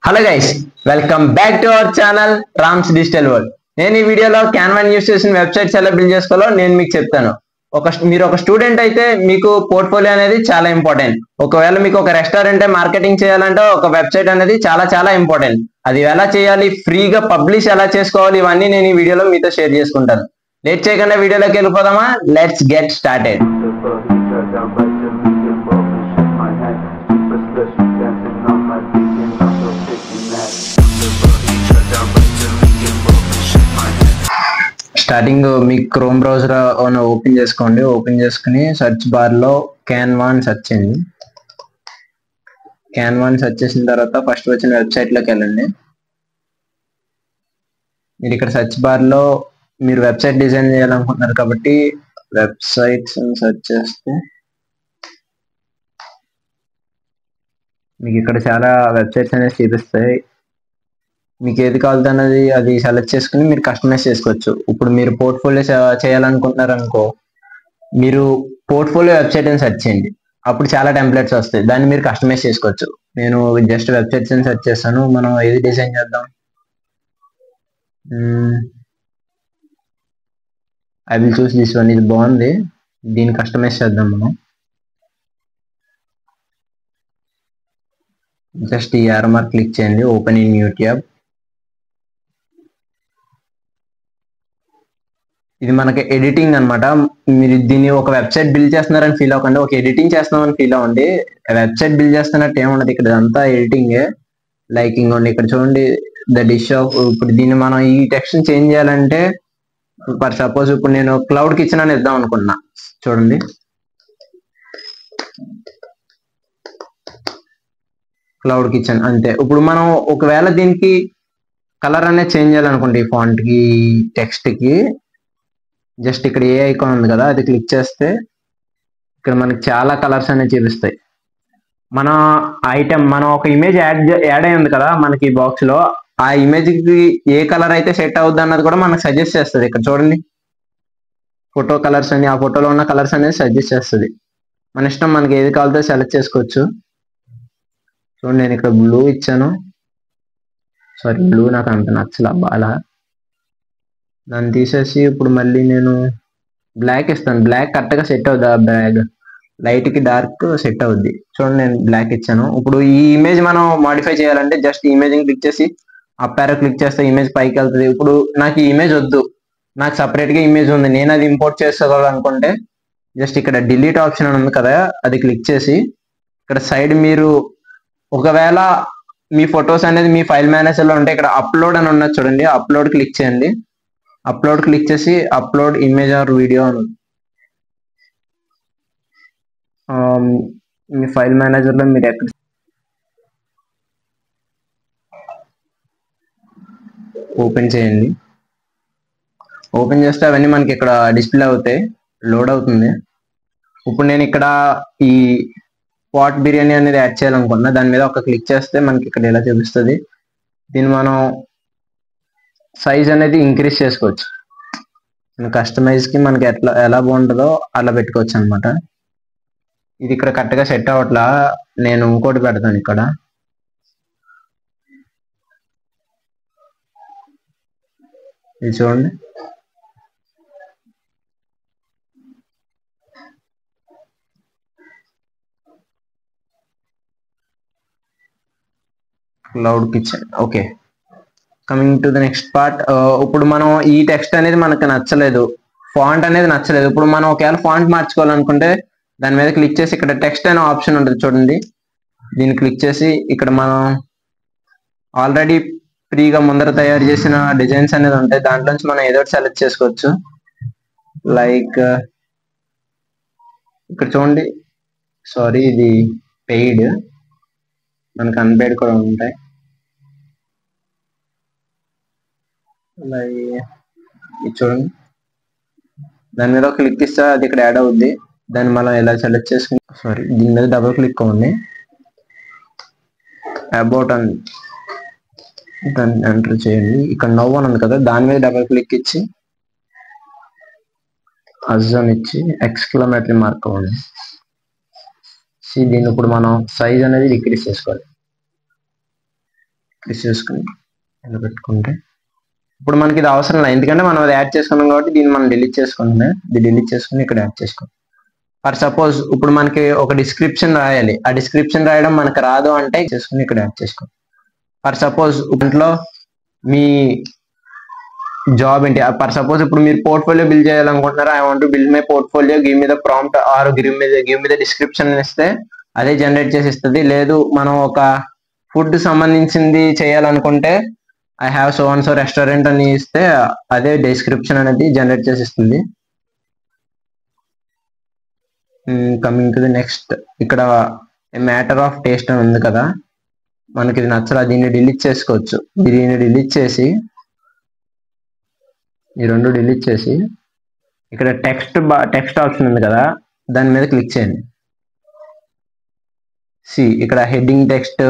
Hello guys, welcome back to our channel Rams digital world. నేను ఈ వీడియోలో క్యాన్వా యూస్ చేసిన వెబ్సైట్స్ ఎలా బిల్డ్ చేసుకోవాలో నేను మీకు చెప్తాను. మీరు ఒక స్టూడెంట్ అయితే మీకు పోర్ట్ఫోలియో అనేది చాలా ఇంపార్టెంట్. ఒకవేళ మీకు ఒక రెస్టారెంట్ మార్కెటింగ్ చేయాలంటే ఒక వెబ్సైట్ అనేది చాలా చాలా ఇంపార్టెంట్. అది ఎలా చేయాలి, ఫ్రీగా పబ్లిష్ ఎలా చేసుకోవాలి, ఇవన్నీ నేను ఈ వీడియోలో మీతో షేర్ చేసుకుంటాను. లేట్ చేయకుండా వీడియోలోకి వెళ్ళిపోదామా? Let's get started. Starting me chrome browser open చేసుకోండి. ఓపెన్ చేసుకుని సెర్చ్ బార్ లో క్యాన్వా అని సెర్చ్ చేయండి. క్యాన్వా అని సెర్చ్ చేసిన తర్వాత ఫస్ట్ వచ్చిన వెబ్సైట్ లోకి వెళ్ళండి. మీరు ఇక్కడ సెర్చ్ బార్ లో మీరు వెబ్సైట్ డిజైన్ చేయాలనుకుంటున్నారు కాబట్టి వెబ్సైట్స్ అని సెర్చ్ చేస్తే మీకు ఇక్కడ చాలా వెబ్సైట్స్ అనేవి చూపిస్తాయి. మీకు ఏది కావాలి అన్నది అది సెలెక్ట్ చేసుకుని మీరు కస్టమైజ్ చేసుకోవచ్చు. ఇప్పుడు మీరు పోర్ట్ఫోలియో చేయాలనుకుంటున్నారు అనుకో, మీరు పోర్ట్ఫోలియో వెబ్సైట్ అని సెర్చ్ చేయండి. అప్పుడు చాలా టెంప్లెట్స్ వస్తాయి, దాన్ని మీరు కస్టమైజ్ చేసుకోవచ్చు. నేను జస్ట్ వెబ్సైట్స్ అని సెర్చ్ చేస్తాను. మనం ఏది డిజైన్ చేద్దాం? I will choose this one. ఇది బాగుంది, దీన్ని కస్టమైజ్ చేద్దాం మనం. జస్ట్ ఈ యారో మార్క్ క్లిక్ చేయండి, ఓపెన్ ఇన్ న్యూ ట్యాబ్. ఇది మనకి ఎడిటింగ్ అన్నమాట. మీరు దీన్ని ఒక వెబ్సైట్ బిల్డ్ చేస్తున్నారని ఫీల్ అవ్వకండి, ఒక ఎడిటింగ్ చేస్తున్నామని ఫీల్ అవ్వండి. వెబ్సైట్ బిల్డ్ చేస్తున్నట్టు ఏముండదు, ఇక్కడ అంతా ఎడిటింగే. లైక్ ఇంకోండి ఇక్కడ చూడండి, ద డిష్ ఆఫ్. ఇప్పుడు దీన్ని మనం ఈ టెక్స్ట్ చేంజ్ చేయాలంటే ఫర్ సపోజ్ ఇప్పుడు నేను క్లౌడ్ కిచెన్ అని ఇద్దాం అనుకున్నా. చూడండి, క్లౌడ్ కిచెన్ అంతే. ఇప్పుడు మనం ఒకవేళ దీనికి కలర్ అనేది చేంజ్ చేయాలనుకోండి, ఈ ఫాంట్ కి టెక్స్ట్ కి జస్ట్ ఇక్కడ ఏ ఐకాన్ ఉంది కదా, అది క్లిక్ చేస్తే ఇక్కడ మనకి చాలా కలర్స్ అనేవి చూపిస్తాయి. మన ఐటమ్, మనం ఒక ఇమేజ్ యాడ్ అయ్యింది కదా మనకి బాక్స్ లో, ఆ ఇమేజ్ కి ఏ కలర్ అయితే సెట్ అవుద్ది అన్నది కూడా మనకు సజెస్ట్ చేస్తుంది. ఇక్కడ చూడండి, ఫోటో కలర్స్ అని, ఆ ఫోటోలో ఉన్న కలర్స్ అనేది సజెస్ట్ చేస్తుంది. మన ఇష్టం, మనకి ఏది కావాలో సెలెక్ట్ చేసుకోవచ్చు. చూడండి, నేను ఇక్కడ బ్లూ ఇచ్చాను. సారీ, బ్లూ నాకు అంత నచ్చలా, అలా దాన్ని తీసేసి ఇప్పుడు మళ్ళీ నేను బ్లాక్ ఇస్తాను. బ్లాక్ కరెక్ట్గా సెట్ అవుద్ది, ఆ బ్యాగ్ లైట్ కి డార్క్ సెట్ అవుద్ది. చూడండి, నేను బ్లాక్ ఇచ్చాను. ఇప్పుడు ఈ ఇమేజ్ మనం మాడిఫై చేయాలంటే జస్ట్ ఇమేజ్ క్లిక్ చేసి అప్ యారో క్లిక్ చేస్తే ఇమేజ్ పైకి వెళ్తుంది. ఇప్పుడు నాకు ఈ ఇమేజ్ వద్దు, నాకు సపరేట్ గా ఇమేజ్ ఉంది, నేను అది ఇంపోర్ట్ చేసుకోవాలనుకుంటే జస్ట్ ఇక్కడ డిలీట్ ఆప్షన్ అని ఉంది కదా, అది క్లిక్ చేసి ఇక్కడ సైడ్ మీరు ఒకవేళ మీ ఫొటోస్ అనేది మీ ఫైల్ మేనేజర్ లో ఉంటే ఇక్కడ అప్లోడ్ అని ఉన్నది చూడండి, అప్లోడ్ క్లిక్ చేయండి. అప్లోడ్ క్లిక్ చేసి అప్లోడ్ ఇమేజ్ ఆర్ వీడియో అని మీ ఫైల్ మేనేజర్ లో మీరు ఎక్కడ ఓపెన్ చేయండి. ఓపెన్ చేస్తే అవన్నీ మనకి ఇక్కడ డిస్ప్లే అవుతాయి, లోడ్ అవుతుంది. ఇప్పుడు నేను ఇక్కడ ఈ పాట్ బిర్యానీ అనేది యాడ్ చేయాలనుకున్నా, దాని మీద ఒక క్లిక్ చేస్తే మనకి ఇక్కడ ఇలా చూపిస్తుంది. దీన్ని మనం సైజ్ అనేది ఇంక్రీజ్ చేసుకోవచ్చు. కస్టమైజ్ కి మనకి ఎలా బాగుంటుందో అలా పెట్టుకోవచ్చు అనమాట. ఇది ఇక్కడ కరెక్ట్ గా సెట్ అవ్వట్లా, నేను ఇంకోటి పెడతాను. ఇక్కడ ఇది చూడండి, cloud kitchen. Okay, coming to the next part. ఇప్పుడు మనం ఈ టెక్స్ట్ అనేది మనకు నచ్చలేదు, ఫాంట్ అనేది నచ్చలేదు. ఇప్పుడు మనం ఒకవేళ ఫాంట్ మార్చుకోవాలనుకుంటే దాని మీద క్లిక్ చేసి ఇక్కడ టెక్స్ట్ అనే ఆప్షన్ ఉంటుంది చూడండి, దీన్ని క్లిక్ చేసి ఇక్కడ మనం ఆల్రెడీ ఫ్రీగా ముందర తయారు చేసిన డిజైన్స్ అనేది ఉంటాయి, దాంట్లోంచి మనం ఏదో ఒకటి సెలెక్ట్ చేసుకోవచ్చు. లైక్ ఇక్కడ చూడండి, సారీ ఇది పెయిడ్, మనకు అన్పెయిడ్ కూడా ఉంటాయి. ఇది చూడండి, దాని మీద క్లిక్ ఇస్తే అది ఇక్కడ యాడ్ అవుద్ది. దాన్ని మనం ఎలా సెలెక్ట్ చేసుకుని, సారీ దీని మీద డబుల్ క్లిక్ అవ్వండి, అబౌట్ అని దాన్ని ఎంటర్ చేయండి. ఇక్కడ నవ్ అని ఉంది కదా, దాని మీద డబుల్ క్లిక్ ఇచ్చి అజ్ అని ఇచ్చి ఎక్స్క్లమేటరీ మార్క్ అవ్వండి. దీన్ని ఇప్పుడు మనం సైజ్ అనేది డిక్రీజ్ చేసుకోవాలి. క్లిక్ చేసుకుని ఇలా పెట్టుకుంటే ఇప్పుడు మనకి ఇది అవసరం లేదు, ఎందుకంటే మనం అది యాడ్ చేసుకున్నాం కాబట్టి దీన్ని మనం డిలీట్ చేసుకుంటున్నాం. ఇది డిలీట్ చేసుకుని ఇక్కడ యాడ్ చేసుకోండి. ఫర్ సపోజ్ ఇప్పుడు మనకి ఒక డిస్క్రిప్షన్ రాయాలి, ఆ డిస్క్రిప్షన్ రాయడం మనకు రాదు అంటే చేసుకుని ఇక్కడ యాడ్ చేసుకోండి. ఫర్ సపోజ్ ఇంట్లో మీ జాబ్ ఏంటి, ఫర్ సపోజ్ ఇప్పుడు మీరు పోర్ట్ఫోలియో బిల్డ్ చేయాలనుకుంటున్నారు, I want to build my portfolio, give me the prompt or give me the description ఇస్తే అదే జనరేట్ చేసి ఇస్తుంది. లేదు మనం ఒక ఫుడ్ సంబంధించింది చేయాలనుకుంటే I have so and so restaurant అని ఇస్తే అదే డిస్క్రిప్షన్ అనేది జనరేట్ చేసి ఇస్తుంది. కమింగ్ టు ది నెక్స్ట్, ఇక్కడ మ్యాటర్ ఆఫ్ టేస్ట్ అని ఉంది కదా, మనకి ఇది నచ్చలా, దీన్ని డిలీట్ చేసుకోవచ్చు. దీన్ని డిలీట్ చేసి ఈ రెండు డిలీట్ చేసి ఇక్కడ టెక్స్ట్ ఆప్షన్ ఉంది కదా, దాని మీద క్లిక్ చేయండి. ఇక్కడ heading text,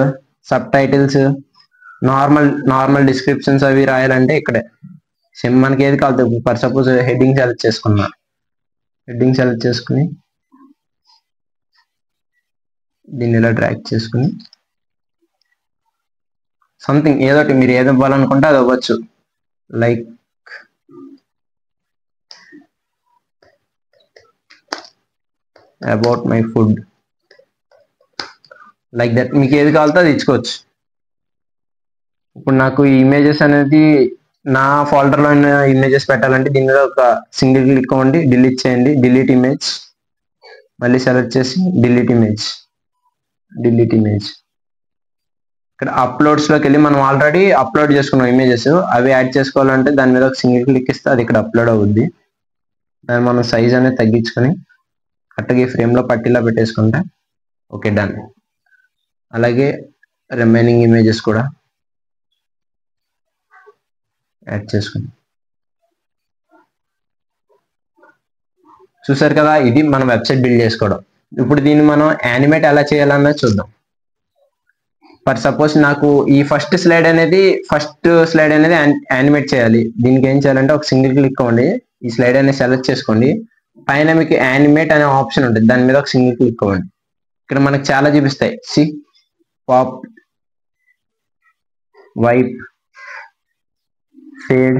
sub titles, normal descriptions అవి రాయాలంటే ఇక్కడే మనకి ఏది కాదు. ఫర్ సపోజ్ హెడ్డింగ్ సెలెక్ట్ చేసుకున్నా, హెడ్డింగ్ సెలెక్ట్ చేసుకుని దీన్ని ఇలా డ్రాగ్ చేసుకుని సంథింగ్ ఏదోటి మీరు ఏది ఇవ్వాలనుకుంటే అది అవ్వచ్చు. Like about my food, like that, మీకు ఏది కావాలో అది ఇచ్చుకోవచ్చు. ఇప్పుడు నాకు ఈ ఇమేజెస్ అనేది నా ఫోల్డర్లో ఉన్న ఇమేజెస్ పెట్టాలంటే దీని మీద ఒక సింగిల్ క్లిక్ అవ్వండి, డిలీట్ చేయండి, డిలీట్ ఇమేజ్, మళ్ళీ సెలెక్ట్ చేసి డిలీట్ ఇమేజ్. ఇక్కడ అప్లోడ్స్లోకి వెళ్ళి మనం ఆల్రెడీ అప్లోడ్ చేసుకున్నాం ఇమేజెస్, అవి యాడ్ చేసుకోవాలంటే దాని మీద ఒక సింగిల్ క్లిక్ ఇస్తే అది ఇక్కడ అప్లోడ్ అవుద్ది. దాన్ని మనం సైజ్ అనేది తగ్గించుకొని కరెక్ట్గా ఫ్రేమ్లో పట్టిలా పెట్టేసుకుంటే ఓకే, డన్. అలాగే రిమైనింగ్ ఇమేజెస్ కూడా యాడ్ చేసుకుని చూసారు కదా, ఇది మనం వెబ్సైట్ బిల్డ్ చేసుకోవడం. ఇప్పుడు దీన్ని మనం యానిమేట్ ఎలా చేయాలన్నది చూద్దాం. ఫర్ సపోజ్ నాకు ఈ ఫస్ట్ స్లైడ్ అనేది యానిమేట్ చేయాలి. దీనికి ఏం చేయాలంటే ఒక సింగిల్ క్లిక్ అవ్వండి, ఈ స్లైడ్ అనేది సెలెక్ట్ చేసుకోండి, పైన మీకు యానిమేట్ అనే ఆప్షన్ ఉంటుంది, దాని మీద ఒక సింగిల్ క్లిక్ అవ్వండి. ఇక్కడ మనకు చాలా చూపిస్తాయి, పాప్, వైప్, ఫేడ్,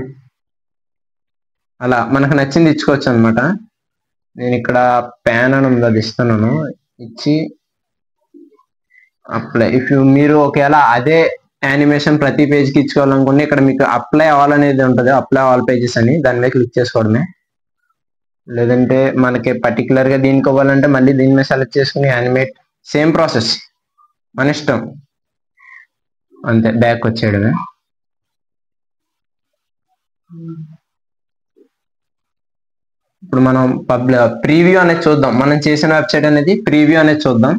అలా మనకు నచ్చింది ఇచ్చుకోవచ్చు అనమాట. నేను ఇక్కడ ప్యాన్ అని ఉంది, అది ఇస్తున్నాను, ఇచ్చి అప్లై. మీరు ఒకవేళ అదే యానిమేషన్ ప్రతి పేజ్కి ఇచ్చుకోవాలనుకుంటే ఇక్కడ మీకు అప్లై ఆల్ అనేది ఉంటుంది, అప్లై ఆల్ పేజెస్ అని, దాని మీద క్లిక్ చేసుకోవడమే. లేదంటే మనకి పర్టికులర్గా దీనికి ఇవ్వాలంటే మళ్ళీ దీని మీద సెలెక్ట్ చేసుకుని యానిమేట్, సేమ్ ప్రాసెస్, మన ఇష్టం అంతే, బ్యాక్ వచ్చేయడమే. ఇప్పుడు మనం ప్రీవ్యూ అనేది చూద్దాం, మనం చేసిన వెబ్సైట్ అనేది ప్రీవ్యూ అనేది చూద్దాం.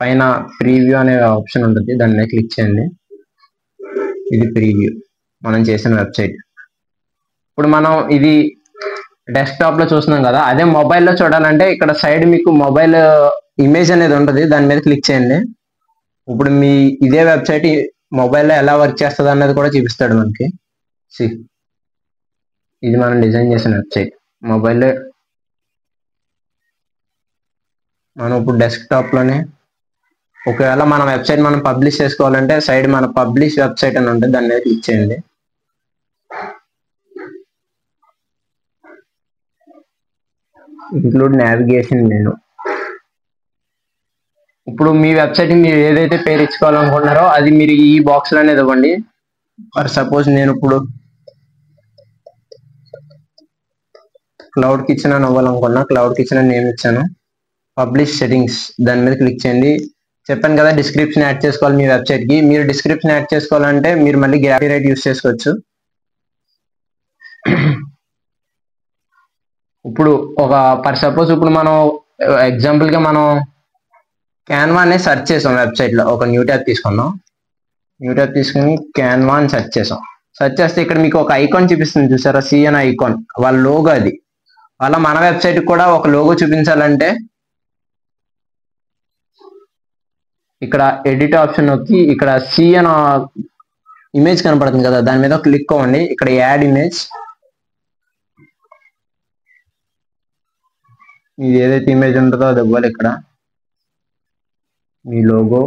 పైన ప్రీవ్యూ అనే ఆప్షన్ ఉంటుంది, దాని మీద క్లిక్ చేయండి. ఇది ప్రీవ్యూ మనం చేసిన వెబ్సైట్. ఇప్పుడు మనం ఇది డెస్క్టాప్ లో చూస్తున్నాం కదా, అదే మొబైల్లో చూడాలంటే ఇక్కడ సైడ్ మీకు మొబైల్ ఇమేజ్ అనేది ఉంటుంది, దాని మీద క్లిక్ చేయండి. ఇప్పుడు మీ ఇదే వెబ్సైట్ మొబైల్లో ఎలా వర్క్ చేస్తుంది అన్నది కూడా చూపిస్తాడు మనకి. ఇది మనం డిజైన్ చేసిన వెబ్సైట్ మొబైల్లో. మనం ఇప్పుడు డెస్క్టాప్ లోనే ఒకవేళ మన వెబ్సైట్ మనం పబ్లిష్ చేసుకోవాలంటే సైడ్ మన పబ్లిష్ వెబ్సైట్ అని ఉంటుంది, దాని మీద క్లిక్ చేయండి. Include navigation menu. ఇప్పుడు మీ వెబ్సైట్ మీరు ఏదైతే పేరు ఇచ్చుకోవాలనుకుంటున్నారో అది మీరు ఈ బాక్స్ లో అనేది ఇవ్వండి. ఫర్ సపోజ్ నేను ఇప్పుడు క్లౌడ్ కిచెన్ అని అవ్వాలనుకున్నా, క్లౌడ్ కిచెన్ అని నేమ్ ఇచ్చాను. పబ్లిష్ సెట్టింగ్స్, దాని మీద క్లిక్ చేయండి. చెప్పాను కదా డిస్క్రిప్షన్ యాడ్ చేసుకోవాలి మీ వెబ్సైట్ కి. మీరు డిస్క్రిప్షన్ యాడ్ చేసుకోవాలంటే మీరు మళ్ళీ గ్రాఫీ రైట్ యూస్ చేసుకోవచ్చు. ఇప్పుడు ఒక ఫర్ సపోజ్ ఇప్పుడు మనం ఎగ్జాంపుల్ గా మనం క్యాన్వా అనేది సెర్చ్ చేసాం వెబ్సైట్ లో, ఒక న్యూ ట్యాబ్ తీసుకున్నాం, న్యూ ట్యాబ్ తీసుకుని క్యాన్వా అని సెర్చ్ చేసాం. సెర్చ్ చేస్తే ఇక్కడ మీకు ఒక ఐకాన్ చూపిస్తుంది చూసారా, సి అనే ఐకాన్, వాళ్ళ లోగో అది. అలా మన వెబ్సైట్ కూడా ఒక లోగో చూపించాలంటే ఇక్కడ ఎడిట్ ఆప్షన్ నొక్కి ఇక్కడ సి అనే ఇమేజ్ కనపడుతుంది కదా, దాని మీద క్లిక్ అవ్వండి. ఇక్కడ యాడ్ ఇమేజ్, ఇది ఏదైతే ఇమేజ్ ఉంటుందో అది ఇవ్వాలి. ఇక్కడ మీ లోగో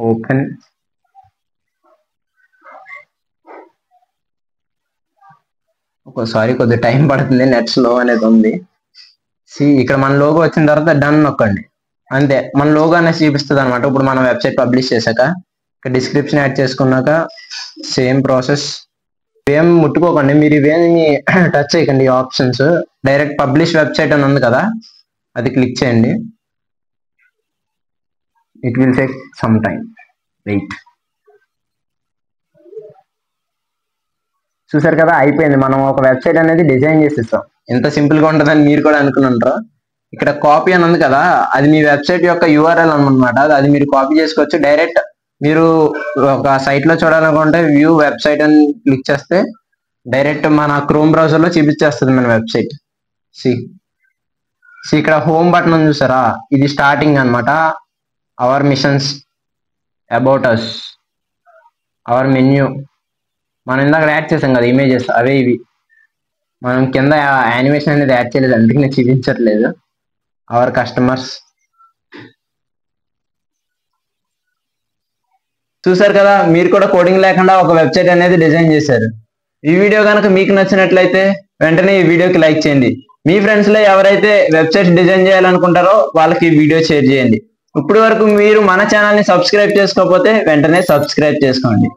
ఓపెన్, సారీ కొద్దిగా టైం పడుతుంది, నెట్ స్లో అనేది ఉంది. ఇక్కడ మన లోగో వచ్చిన తర్వాత డన్ నొక్కండి, అంతే మన లోగో అనేది చూపిస్తుంది అనమాట. ఇప్పుడు మనం వెబ్సైట్ పబ్లిష్ చేశాక ఇక్కడ డిస్క్రిప్షన్ యాడ్ చేసుకున్నాక సేమ్ ప్రాసెస్. ఇవేం ముట్టుకోకండి, మీరు ఇవేమి టచ్ చేయకండి. ఈ ఆప్షన్స్ డైరెక్ట్ పబ్లిష్ వెబ్సైట్ అని ఉంది కదా, అది క్లిక్ చేయండి. It will take some time, wait. చూసారు కదా, అయిపోయింది. మనం ఒక వెబ్సైట్ అనేది డిజైన్ చేసిస్తాం. ఎంత సింపుల్ గా ఉంటుందని మీరు కూడా అనుకుని ఉంటారు. ఇక్కడ కాపీ అని ఉంది కదా, అది మీ వెబ్సైట్ యొక్క యూఆర్ఎల్ అనమాట. అది మీరు కాపీ చేసుకోవచ్చు. డైరెక్ట్ మీరు ఒక సైట్ లో చూడాలనుకుంటే వ్యూ వెబ్సైట్ అని క్లిక్ చేస్తే డైరెక్ట్ మన క్రోమ్ బ్రౌజర్ లో చూపించేస్తుంది మన వెబ్సైట్. ఇక్కడ హోమ్ బటన్ ఉంది చూసారా, ఇది స్టార్టింగ్ అనమాట. Our missions, about us, our menu. మనం ఇందాక యాడ్ చేసాం కదా ఇమేజెస్, అవే ఇవి. మనం కింద యానిమేషన్ అనేది యాడ్ చేయలేదు, అందుకే నేను చూపించట్లేదు. Our customers. చూసారు కదా, మీరు కూడా కోడింగ్ లేకుండా ఒక వెబ్సైట్ అనేది డిజైన్ చేశారు. ఈ వీడియో కనుక మీకు నచ్చినట్లయితే వెంటనే ఈ వీడియోకి లైక్ చేయండి. మీ ఫ్రెండ్స్ లో ఎవరైతే వెబ్సైట్ డిజైన్ చేయాలనుకుంటారో వాళ్ళకి ఈ వీడియో షేర్ చేయండి. ఇప్పటి వరకు మీరు మన ఛానల్ ని సబ్స్క్రైబ్ చేసుకోకపోతే వెంటనే సబ్స్క్రైబ్ చేసుకోండి.